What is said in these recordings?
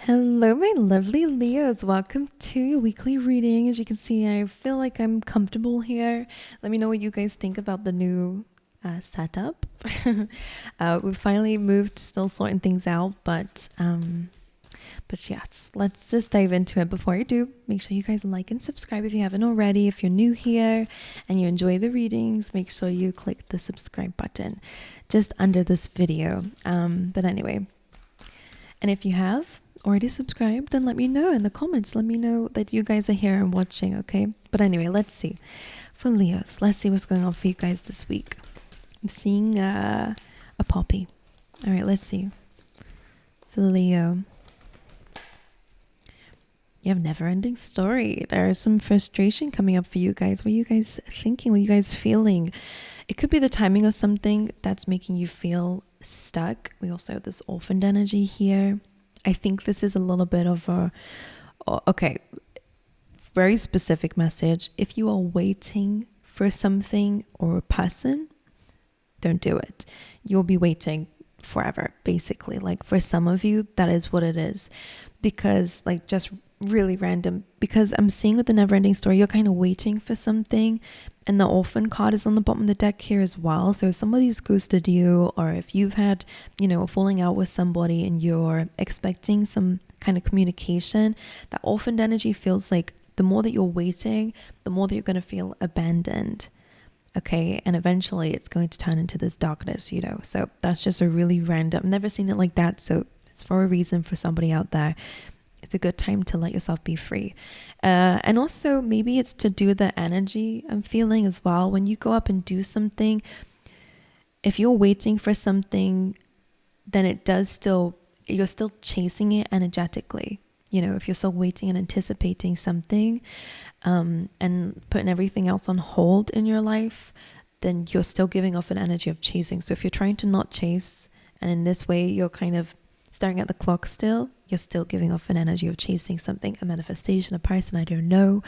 Hello, my lovely Leos. Welcome to your weekly reading. As you can see, I feel like I'm comfortable here. Let me know what you guys think about the new setup. We finally moved, still sorting things out, but yes, let's just dive into it. Before I do, make sure you guys like and subscribe if you haven't already. If you're new here and you enjoy the readings, make sure you click the subscribe button just under this video. But anyway, and if you have already subscribed, then let me know in the comments. Let me know that you guys are here and watching, okay? But anyway, let's see. For Leos, let's see what's going on for you guys this week. I'm seeing a poppy. All right, let's see. For Leo, you have never-ending story. There is some frustration coming up for you guys. What are you guys thinking? What are you guys feeling? It could be the timing of something that's making you feel stuck. We also have this orphaned energy here. I think this is a little bit of very specific message. If you are waiting for something or a person, don't do it. You'll be waiting forever, basically. Like for some of you, that is what it is. Because like just really random, because I'm seeing with the never-ending story, you're kind of waiting for something, and the orphan card is on the bottom of the deck here as well. So if somebody's ghosted you, or if you've had, a falling out with somebody and you're expecting some kind of communication, that orphaned energy feels like the more that you're waiting, the more that you're going to feel abandoned. Okay, and eventually it's going to turn into this darkness, so that's just a really random, I've never seen it like that, so it's for a reason. For somebody out there, it's a good time to let yourself be free. And also maybe it's to do with the energy I'm feeling as well. When you go up and do something, if you're waiting for something, then you're still chasing it energetically. If you're still waiting and anticipating something, and putting everything else on hold in your life, then you're still giving off an energy of chasing. So if you're trying to not chase, and in this way you're kind of staring at the clock still, you're still giving off an energy of chasing something, a manifestation, a person, I don't know.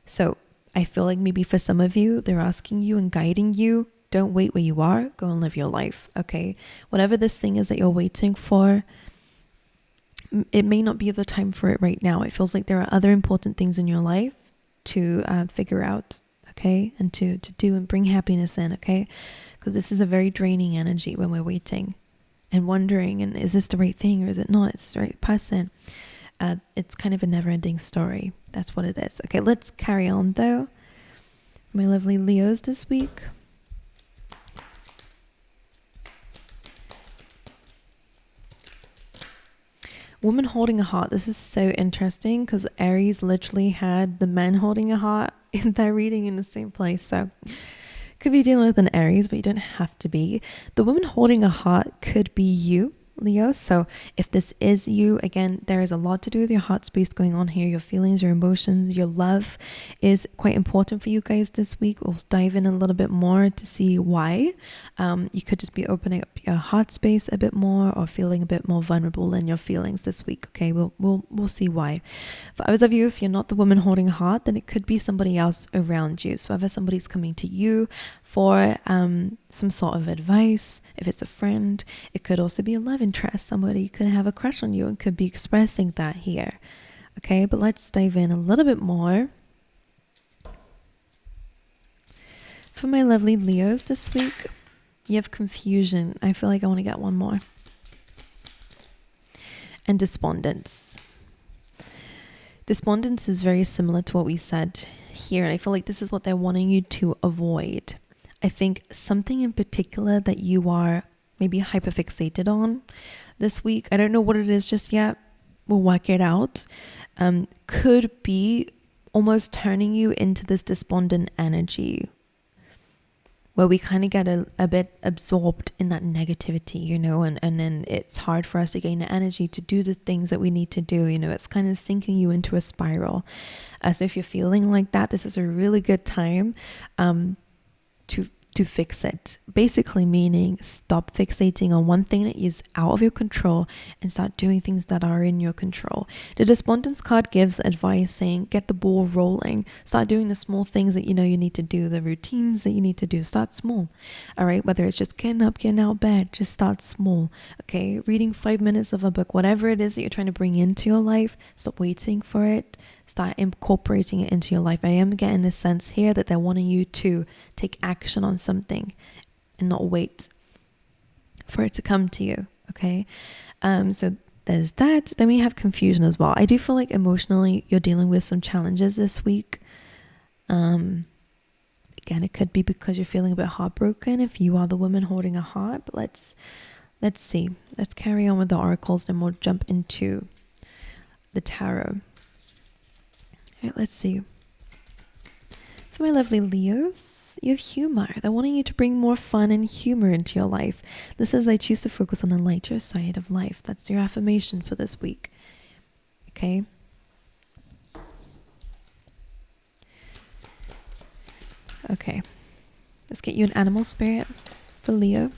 So I feel like maybe for some of you, they're asking you and guiding you, don't wait where you are, go and live your life, okay? Whatever this thing is that you're waiting for, it may not be the time for it right now. It feels like there are other important things in your life to figure out, okay? And to do and bring happiness in, okay? Because this is a very draining energy when we're waiting and wondering, and is this the right thing or is it not? It's the right person. It's kind of a never-ending story. That's what it is. Okay, let's carry on though. My lovely Leos this week. Woman holding a heart. This is so interesting because Aries literally had the man holding a heart in their reading in the same place. So could be dealing with an Aries, but you don't have to be. The woman holding a heart could be you, Leo. So if this is you, again, there is a lot to do with your heart space going on here. Your feelings, your emotions, your love is quite important for you guys this week. We'll dive in a little bit more to see why. You could just be opening up your heart space a bit more, or feeling a bit more vulnerable in your feelings this week. Okay, we'll see why. For others of you, if you're not the woman holding a heart, then it could be somebody else around you. So whether somebody's coming to you for some sort of advice, if it's a friend, it could also be a love interest. Somebody could have a crush on you and could be expressing that here. Okay, but let's dive in a little bit more. For my lovely Leos this week, you have confusion. I feel like I want to get one more. And despondence. Despondence is very similar to what we said here, and I feel like this is what they're wanting you to avoid. I think something in particular that you are maybe hyperfixated on this week, I don't know what it is just yet, we'll work it out, could be almost turning you into this despondent energy, where we kind of get a bit absorbed in that negativity, and then it's hard for us to gain the energy to do the things that we need to do. It's kind of sinking you into a spiral. So if you're feeling like that, this is a really good time to to fix it. Basically meaning stop fixating on one thing that is out of your control and start doing things that are in your control. The despondence card gives advice saying get the ball rolling. Start doing the small things that you know you need to do, the routines that you need to do. Start small. All right, whether it's just getting up, getting out of bed, just start small. Okay, reading 5 minutes of a book, whatever it is that you're trying to bring into your life, stop waiting for it. Start incorporating it into your life. I am getting a sense here that they're wanting you to take action on something and not wait for it to come to you. Okay. So there's that. Then we have confusion as well. I do feel like emotionally you're dealing with some challenges this week. Again, it could be because you're feeling a bit heartbroken if you are the woman holding a heart. But let's see. Let's carry on with the oracles, then we'll jump into the tarot. Right, let's see. For my lovely Leos, you have humor. They're wanting you to bring more fun and humor into your life. This is I choose to focus on the lighter side of life. That's your affirmation for this week. Okay. Okay. Let's get you an animal spirit for Leo.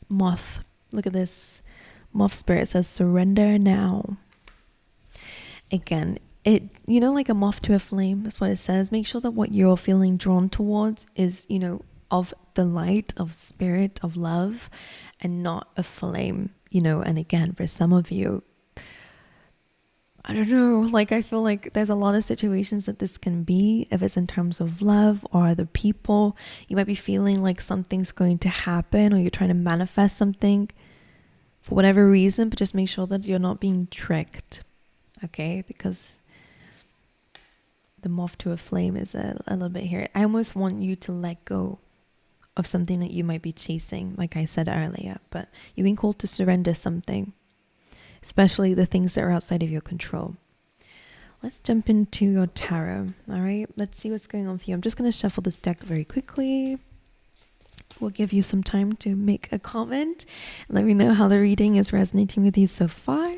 Moth. Look at this. Moth spirit says surrender now. Again, it, you know, like a moth to a flame, that's what it says. Make sure that what you're feeling drawn towards is, you know, of the light, of spirit, of love, and not a flame, you know. And again, for some of you, I don't know, like I feel like there's a lot of situations that this can be, if it's in terms of love or other people. You might be feeling like something's going to happen, or you're trying to manifest something for whatever reason, but just make sure that you're not being tricked. Okay, because the moth to a flame is a little bit here. I almost want you to let go of something that you might be chasing, like I said earlier, but you've been called to surrender something, especially the things that are outside of your control. Let's jump into your tarot. All right, let's see what's going on for you. I'm just going to shuffle this deck very quickly. We'll give you some time to make a comment. Let me know how the reading is resonating with you so far.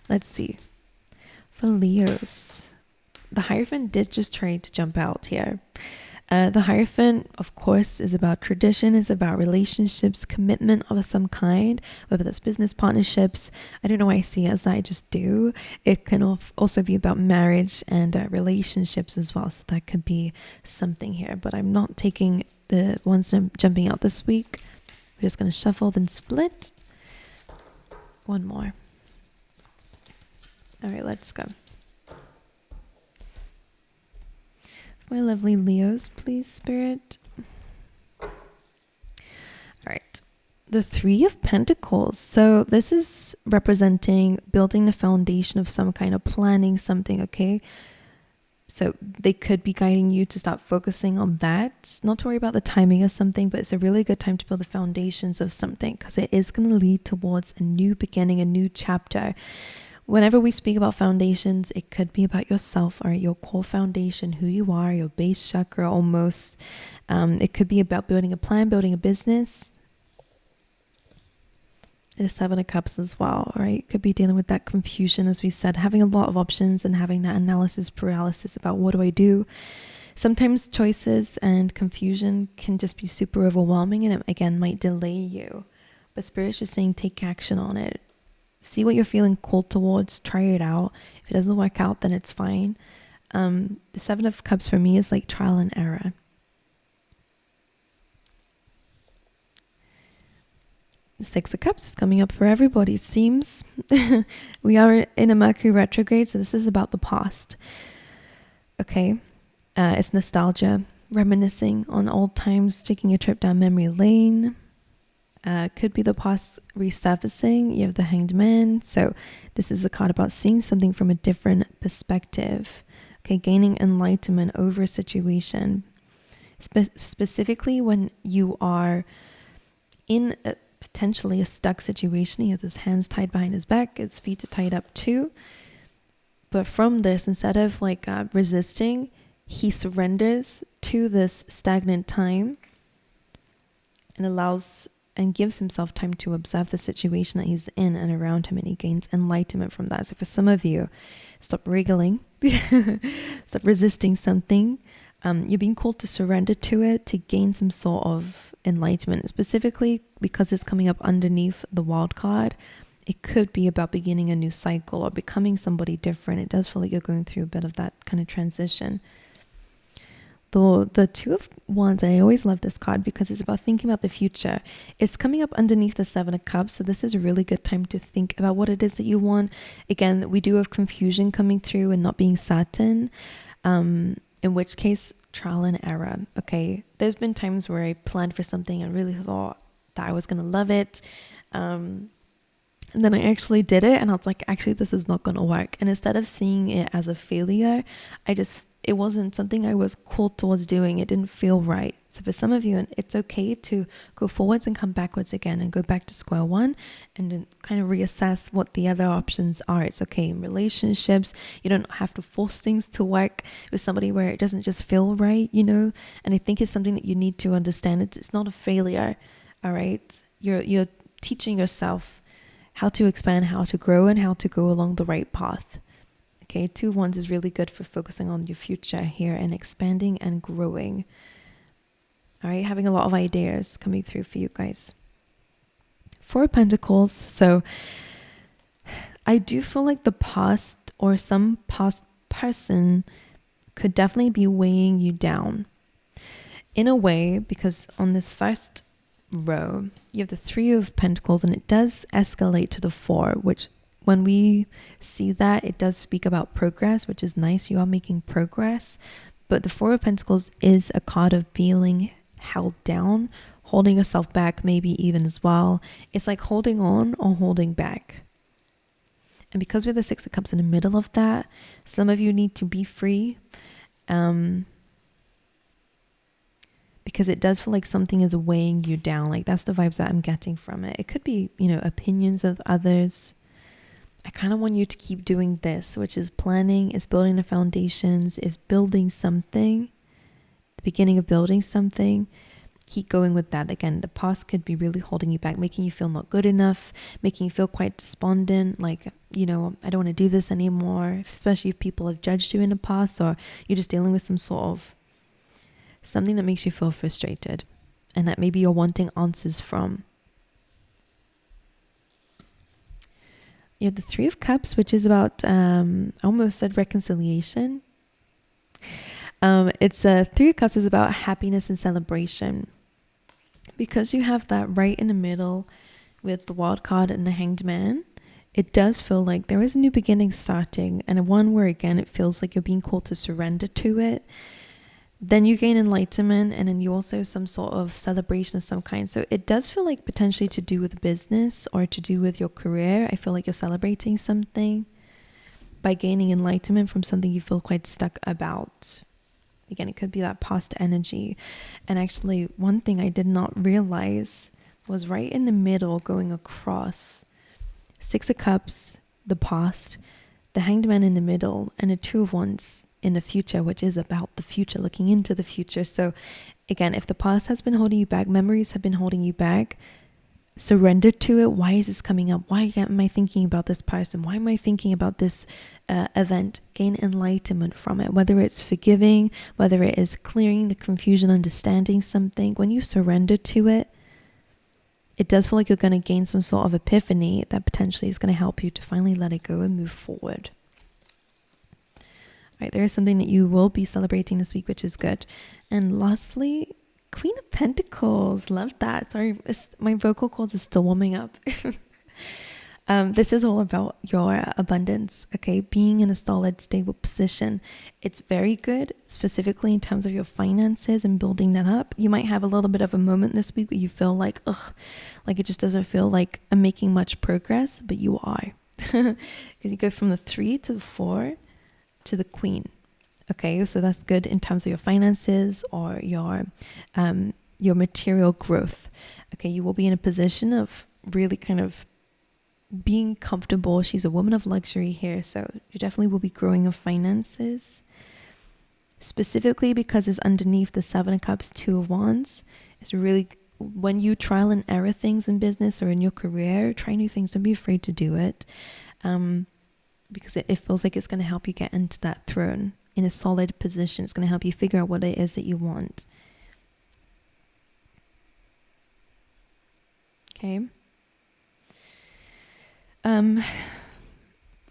Let's see. For Leos, the Hierophant did just try to jump out here. The Hierophant, of course, is about tradition, is about relationships, commitment of some kind, whether that's business partnerships. I don't know why I see it as I just do. It can also be about marriage and relationships as well. So that could be something here. But I'm not taking the ones jumping out this week. We're just going to shuffle, then split. One more. All right, let's go. My lovely Leos, please, Spirit. All right. The Three of Pentacles. So this is representing building the foundation of some kind of planning something, okay? So they could be guiding you to start focusing on that. Not to worry about the timing of something, but it's a really good time to build the foundations of something, because it is going to lead towards a new beginning, a new chapter. Whenever we speak about foundations, it could be about yourself, or your core foundation, who you are, your base chakra almost. It could be about building a plan, building a business. The Seven of Cups as well, right? Could be dealing with that confusion, as we said, having a lot of options and having that analysis paralysis about what do I do. Sometimes choices and confusion can just be super overwhelming, and it again might delay you. But Spirit's just saying take action on it. See what you're feeling called towards, try it out. If it doesn't work out, then it's fine. The Seven of Cups for me is like trial and error. The Six of Cups is coming up for everybody, it seems. We are in a Mercury retrograde, so this is about the past. Okay, it's nostalgia, reminiscing on old times, taking a trip down memory lane. Could be the past resurfacing. You have the Hanged Man. So this is a card about seeing something from a different perspective. Okay, gaining enlightenment over a situation. Specifically when you are in potentially a stuck situation. He has his hands tied behind his back. His feet are tied up too. But from this, instead of like resisting, he surrenders to this stagnant time and allows and gives himself time to observe the situation that he's in and around him, and he gains enlightenment from that. So for some of you, stop wriggling, stop resisting something, You're being called to surrender to it, to gain some sort of enlightenment. Specifically, because it's coming up underneath the wild card, it could be about beginning a new cycle or becoming somebody different. It does feel like you're going through a bit of that kind of transition. The Two of Wands, I always love this card because it's about thinking about the future. It's coming up underneath the Seven of Cups, so this is a really good time to think about what it is that you want. Again, we do have confusion coming through and not being certain, in which case, trial and error, okay? There's been times where I planned for something and really thought that I was going to love it, and then I actually did it and I was like, actually, this is not going to work. And instead of seeing it as a failure, it wasn't something I was called towards doing. It didn't feel right. So for some of you, it's okay to go forwards and come backwards again and go back to square one and then kind of reassess what the other options are. It's okay in relationships. You don't have to force things to work with somebody where it doesn't just feel right, And I think it's something that you need to understand. It's not a failure, all right? You're teaching yourself how to expand, how to grow, and how to go along the right path. Okay, 2 of Wands is really good for focusing on your future here and expanding and growing. All right, having a lot of ideas coming through for you guys. 4 of Pentacles. So I do feel like the past or some past person could definitely be weighing you down in a way, because on this first row, you have the 3 of Pentacles and it does escalate to the 4, which when we see that, it does speak about progress, which is nice. You are making progress. But the 4 of Pentacles is a card of feeling held down, holding yourself back, maybe even as well. It's like holding on or holding back. And because we're the 6 of Cups in the middle of that, some of you need to be free. Because it does feel like something is weighing you down. Like that's the vibes that I'm getting from it. It could be, opinions of others. I kind of want you to keep doing this, which is planning, is building the foundations, is building something, the beginning of building something. Keep going with that. Again, the past could be really holding you back, making you feel not good enough, making you feel quite despondent, like, I don't want to do this anymore, especially if people have judged you in the past, or you're just dealing with some sort of something that makes you feel frustrated and that maybe you're wanting answers from. You have the 3 of Cups, which is about, I almost said reconciliation. It's 3 of Cups is about happiness and celebration. Because you have that right in the middle with the wild card and the Hanged Man, it does feel like there is a new beginning starting, and one where, again, it feels like you're being called to surrender to it. Then you gain enlightenment, and then you also have some sort of celebration of some kind. So it does feel like potentially to do with business or to do with your career. I feel like you're celebrating something by gaining enlightenment from something you feel quite stuck about. Again, it could be that past energy. And actually, one thing I did not realize was right in the middle, going across, 6 of Cups, the past, the Hanged Man in the middle, and the 2 of Wands in the future, which is about the future, looking into the future. So again, if the past has been holding you back, memories have been holding you back, surrender to it. Why is this coming up? Why am I thinking about this person? Why am I thinking about this event? Gain enlightenment from it, whether it's forgiving, whether it is clearing the confusion, understanding something. When you surrender to it, it does feel like you're going to gain some sort of epiphany that potentially is going to help you to finally let it go and move forward. Right, there is something that you will be celebrating this week, which is good. And lastly, Queen of Pentacles. Love that. Sorry, my vocal cords are still warming up. This is all about your abundance, okay? Being in a solid, stable position. It's very good, specifically in terms of your finances and building that up. You might have a little bit of a moment this week where you feel like, like it just doesn't feel like I'm making much progress, but you are. Because you go from the 3 to the 4 to the Queen. Okay, so that's good in terms of your finances or your material growth. Okay, you will be in a position of really kind of being comfortable. She's a woman of luxury here, so you definitely will be growing your finances. Specifically because it's underneath the 7 of Cups, 2 of Wands. It's really, when you trial and error things in business or in your career, try new things, don't be afraid to do it. Because it feels like it's going to help you get into that throne. in a solid position. It's going to help you figure out what it is that you want. Okay.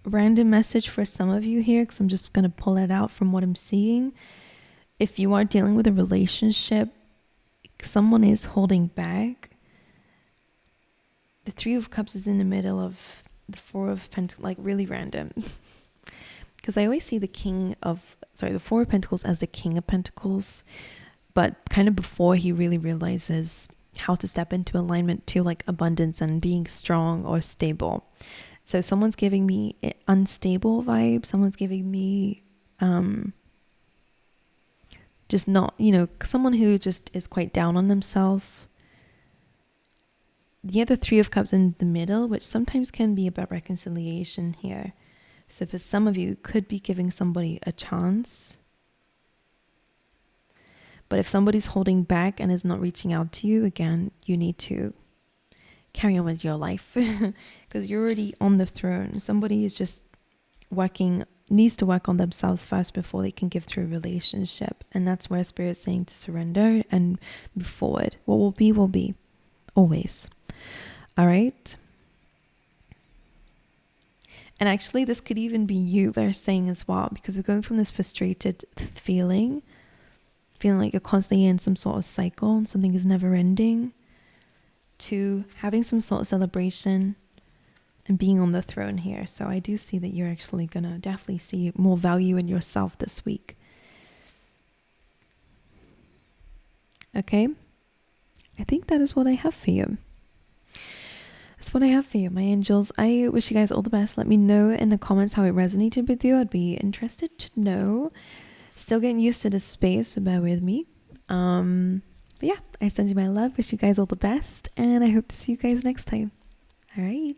Random message for some of you here, because I'm just going to pull it out from what I'm seeing. If you are dealing with a relationship, someone is holding back. The Three of Cups is in the middle of the Four of Pentacles, like really random. Because I always see the Four of Pentacles as the King of Pentacles, but kind of before he really realizes how to step into alignment to like abundance and being strong or stable. So someone's giving me unstable vibes. Someone's giving me just not, someone who just is quite down on themselves. You have the Three of Cups in the middle, which sometimes can be about reconciliation here. So for some of you, could be giving somebody a chance. But if somebody's holding back and is not reaching out to you, again, you need to carry on with your life because you're already on the throne. Somebody is just needs to work on themselves first before they can give through a relationship. And that's where Spirit's saying to surrender and move forward. What will be, will be. Always. All right. And actually, this could even be you, they're saying as well, because we're going from this frustrated feeling like you're constantly in some sort of cycle and something is never ending, to having some sort of celebration and being on the throne here. So I do see that you're actually going to definitely see more value in yourself this week. Okay. I think that is what I have for you. That's what I have for you, my angels. I wish you guys all the best. Let me know in the comments how it resonated with you. I'd be interested to know. Still getting used to this space, so bear with me. But yeah, I send you my love. Wish you guys all the best. And I hope to see you guys next time. All right.